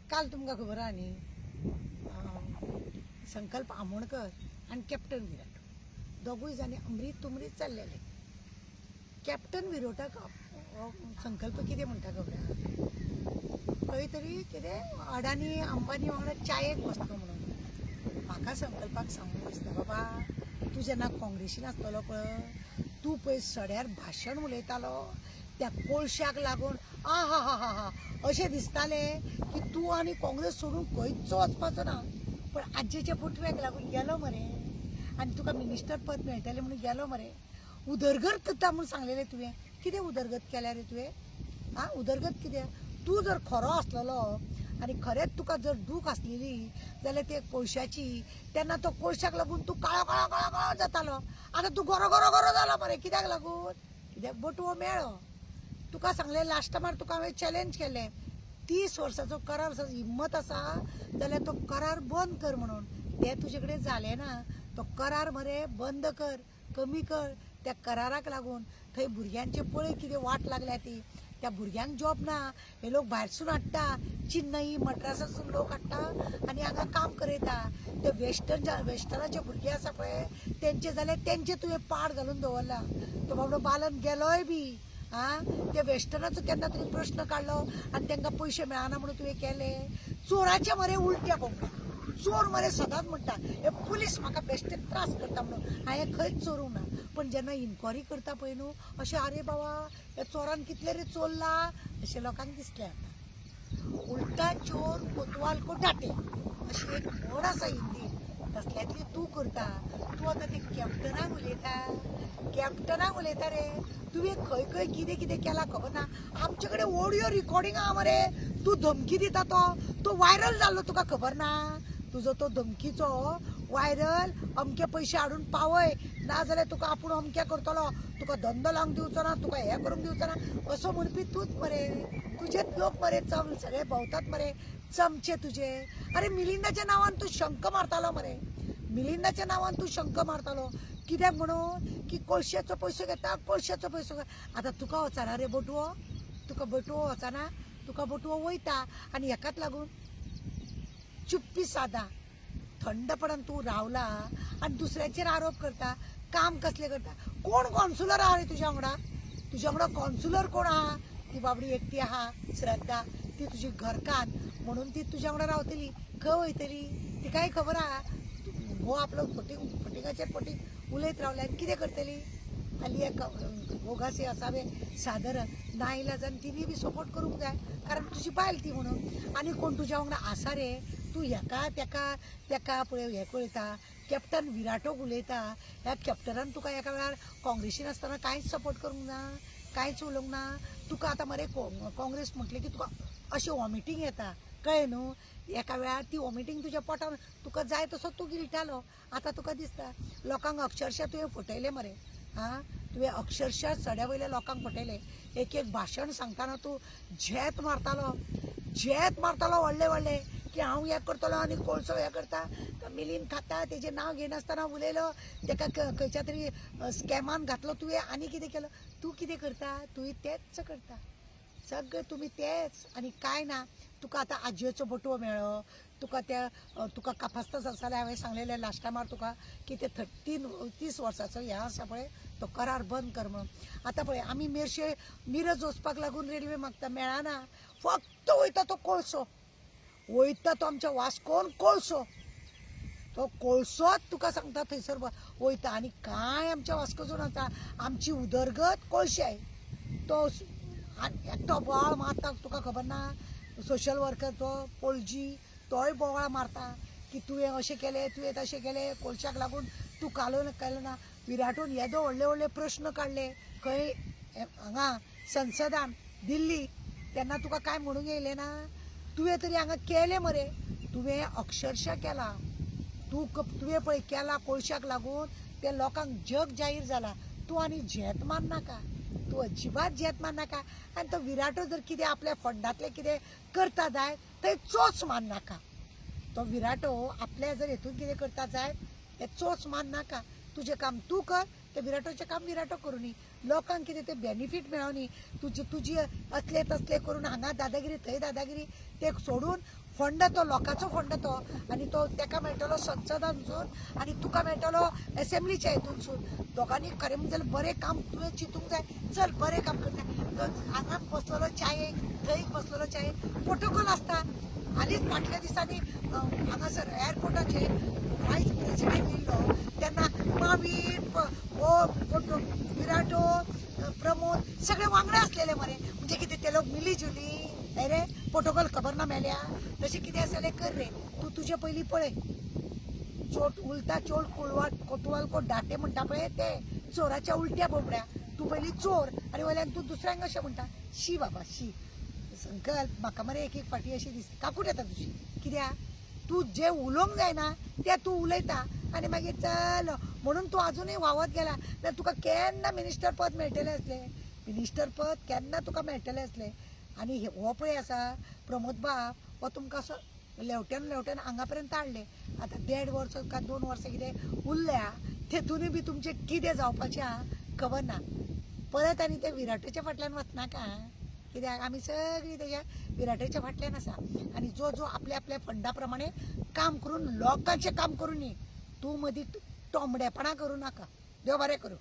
काल तुमकां खबर आहा न्ही संकल्प आमोणकर आणि कॅप्टन विराट दोगूय जाणी अमरीत तुमरीत चाललेले. कॅप्टन विराटाक संकल्प कितें म्हणटा खबर आहा, खंय तरी कितें अडानी अंबानी वांगडा चायेक बसलो म्हणून. म्हाका संकल्पाक सांगूंक दिसता, बाबा तूं जेन्ना काँग्रेसीन आसतलो पळय, तूं पळय सड्यार भाशण उलयतालो त्या कोळशाक लागून हा हा हा हा हा अशें दिसतालें की तूं आनी काँग्रेस सोडून खंयच वचपाचो ना. पण आजयेच्या पुतव्याक लागून गेलो मरे, आनी तुका मिनिस्टर पद मेळटलें म्हणून गेलो मरे. उदरगत करता म्हणून सांगलेलें तुवें. कितें उदरगत केल्या रे तुवें? हा उदरगत कितें? तूं जर खरो आसलेलो आनी खरेंच तुका जर दूख आसलेली जाल्यार ते कोळशाची, तेन्ना तो कोळशाक लागून तूं काळो काळो काळो काळो जातालो. आतां तूं गोरो गोरो गोरो जाला मरे. कित्याक लागून? कित्याक बटवो मेळ्ळो. तुका सांगलें लास्ट टायमार तुका हांवें चॅलेंज केलें, 30 वर्साचो करार हिम्मत आसा जाल्यार तो करार बंद कर म्हणून. तें तुजे कडेन जालें ना. तो करार मरे बंद कर, कमी कर. त्या कराराक लागून थंय भुरग्यांचे पळय कितें वाट लागल्या ती. त्या भुरग्यांक जॉब ना, हे लोक भायरसून हाडटा, चेन्नई मद्रासासून लोक हाडटा आनी हांगा काम करयता. ते वेस्टर्नाचे भुरगे आसा पळय तेंचे जाल्यार तेंचे तुवें पाड घालून दवरला. तो बाबडो बालन गेलोय बी. ते वेस्टर्नाचो केन्ना तरी प्रश्न काडलो आनी तांकां पयशे मेळना म्हणून तुवें केले. चोराचे मरे उलट्या बोंबला. चोर मरे सदांच म्हणटा हे पुलीस म्हाका बेश्टे त्रास करता म्हणून. हांवें खंयच चोरूंक ना. पण जेन्ना इन्क्वायरी करता पळय न्हू, अशें आरे बाबा ह्या चोरान कितले रे चोरला अशें लोकांक दिसलें. आतां उलटा चोर कोतवाल को डाटे अशी एक म्हण आसा हिंदीन. तसल्यांतली तूं करता. तूं आतां ते कॅप्टनाक उलयता रे. तुवें खंय खंय कितें कितें केलां खबर ना. आमचे कडेन ऑडियो रिकॉर्डिंग आहा मरे. तूं धमकी दिता तो व्हायरल जाल्लो तुका खबर ना. तुजो तो धमकीचो व्हायरल, अमके पयशे हाडून पावय ना जाल्यार तुका आपूण अमकें करतलो, तुका धंदो लावंक दिवचो ना, तुका हें करूंक दिवचो ना असो म्हणपी तूंच मरे. तुजेच लोक मरे सगळे भोंवतात मरे चमचे तुजे. अरे मिलिंदाच्या नांवान तूं शंख मारतालो मरे. मिलिंदाच्या नांवान तूं शंख मारतालो. कित्याक म्हणून की कोळशाचो पयसो घेता, कोळशाचो पयसो घेता. आतां तुका वचना रे बटवो, तुका बटवो वचना. तुका बटवो वयता आनी हेकाच लागून चुप्पी सादा थंडपणान तूं रावला आनी दुसऱ्याचेर आरोप करता. काम कसलें करता? कोण कॉन्सुलर आहा रे तुज्या वांगडा? तुज्या वांगडा कॉन्सुलर कोण आहा? ती बाबडी एकटी आहा श्रद्धा. ती तुजी घरकान म्हणून ती तुज्या वांगडा रावतली. खंय वयतली तिकाय खबर आहा. हो आपलो फटिंगाचेर फटींग उलयत रावले आनी कितें करतली? हाली एक भोगासी असावे सादर नाइलाजान तिनी बी सपोर्ट करूंक जाय, कारण तुजी बायल ती म्हणून. आनी कोण तुज्या वांगडा आसा रे? तूं हेका तेका पळय हें कळयता. कॅप्टन विराटोक उलयता. ह्या कॅप्टनान तुका एका वेळार काँग्रेसीन आसतना कांयच सपोर्ट करूंक ना, कांयच उलोवंक ना. तुका आतां मरे काँग्रेस म्हटलें की तुका अशी वॉमिटींग येता, कळ्ळें न्हू. एका वेळार ती वॉमिटींग तुज्या पोटान तुका जाय तसो तूं गिळटालो. आतां तुका दिसता लोकांक अक्षरशा तुवें फटयलें मरे. तुवें अक्षरशा सड्या वयल्या लोकांक फटयलें. एक भाशण सांगतना तूं झेत मारतालो व्हडले व्हडले की हांव हें करतलो आनी कोळसो हें करता, मिलीन खाता, तेजें नांव घेनासतना उलयलो, तेका खंयच्या तरी स्कॅमान घातलो तुवें आनी कितें केलो. तूं कितें करता? तुवें तेंच करता. सगळें तुमी तेंच आनी कांय ना. तुका आतां आजयेचो बटवो मेळ्ळो. तुका कापास्तास आसतालें. हांवें सांगलेलें लास्ट टायमार तुका की ते 30 वर्साचो हें आसा पळय तो करार बंद कर म्हणून. आतां पळय आमी मिरज वचपाक लागून रेल्वे मागता, मेळना. फक्त वयता तो कोळसो, वयता तो आमच्या वास्कोन कोळसो. तो कोळसोच तुका सांगता थंयसर वयता आनी कांय आमच्या वास्कोसून आसा. आमची उदरगत कोळशाय. तो एकटो बोवाळ मारता तुका खबर ना. सोशल वर्कर तो पणजी तोय बोवाळ मारता की तुवें अशें केलें, तुवें तशें केलें, कोळशाक लागून तूं केलो ना. विराटून येदो व्हडले व्हडले प्रश्न काडले खंय हांगा संसदान दिल्ली, तेन्ना तुका कांय म्हणूंक येयलें ना. तुवें तरी हांगा केलें मरे. तुवें अक्षरशा केला. तुवें पळय केला कोळशाक लागून ते लोकांक जग जाहीर जाला. तूं आनी झेत मार नाका. तूं अजिबात झेत मार नाका. आनी तो विराटो जर कितें आपल्या फंडांतलें कितें करता जाय थंय चोच मार नाका. तो विराटो आपल्या जर हेतून कितें करता जाय ते चोच मार नाका. तुजें काम तूं कर, ते विराटोचे काम विराटो करूनी लोकांक कितें ते बेनिफीट मेळोनी तुजी असले तसले करून हांगा दादागिरी थंय दादागिरी ते सोडून फंड तो लोकांचो फंड तो आनी तो तेका मेळटलो संसदांसून आनी तुका मेळटलो असेंब्लीच्या हितूनसून दोगांनी खरें म्हणजे बरें काम तुवें चिंतूंक जाय चल बरें काम करता हांगा बसलेलो चायेक थंय बसलेलो चायेक प्रोटोकॉल आसता आनीच फाटल्या दिसांनी हांगासर एअरपोर्टाचेर वायस प्रेसिडेंट येयल्लो तेन्ना मावीन विराटो प्रमोद सगळे वांगडा आसलेले मरे म्हणजे कितें ते लोक मिली जुली अरे प्रोटोकॉल खबर ना मेल्या तशें कितें आसलें कर रे तूं तुजे पयलीं पळय चोट उलटा चोर कोतवाल को डाटे म्हणटा पळय ते चोराच्या उलट्या बोबड्या तूं पयलीं चोर आनी वयल्यान तूं दुसऱ्यांक अशें म्हणटा शी बाबा शी संकल्प म्हाका मरे एक फाटी अशी दिसता काकूट येता तुजी कित्याक तूं जे उलोवंक जायना तें तूं उलयता आनी मागीर चल म्हणून तूं अजुनूय वावत गेला जाल्यार तुका केन्ना मिनिस्टर पद मेळटलें आसलें मिनिस्टर पद केन्ना तुका मेळटलें आसलें आनी हो पळय आसा प्रमोद बाब हो तुमकां असो लेवट्यान हांगा पर्यंत हाडले आतां 1.5 वर्स काय 2 वर्सां कितें उरल्या तेतूनय बी तुमचें कितें जावपाचें आहा खबर ना परत आनी ते विराटोच्या फाटल्यान वचनाका कित्याक आमी सगळीं तेज्या विराटोच्या फाटल्यान आसा आनी जो आपल्या आपल्या फंडा प्रमाणे काम करून लोकांचें काम करून तूं मदीं टोमडेपणां करूं नाका देव बरें करूं.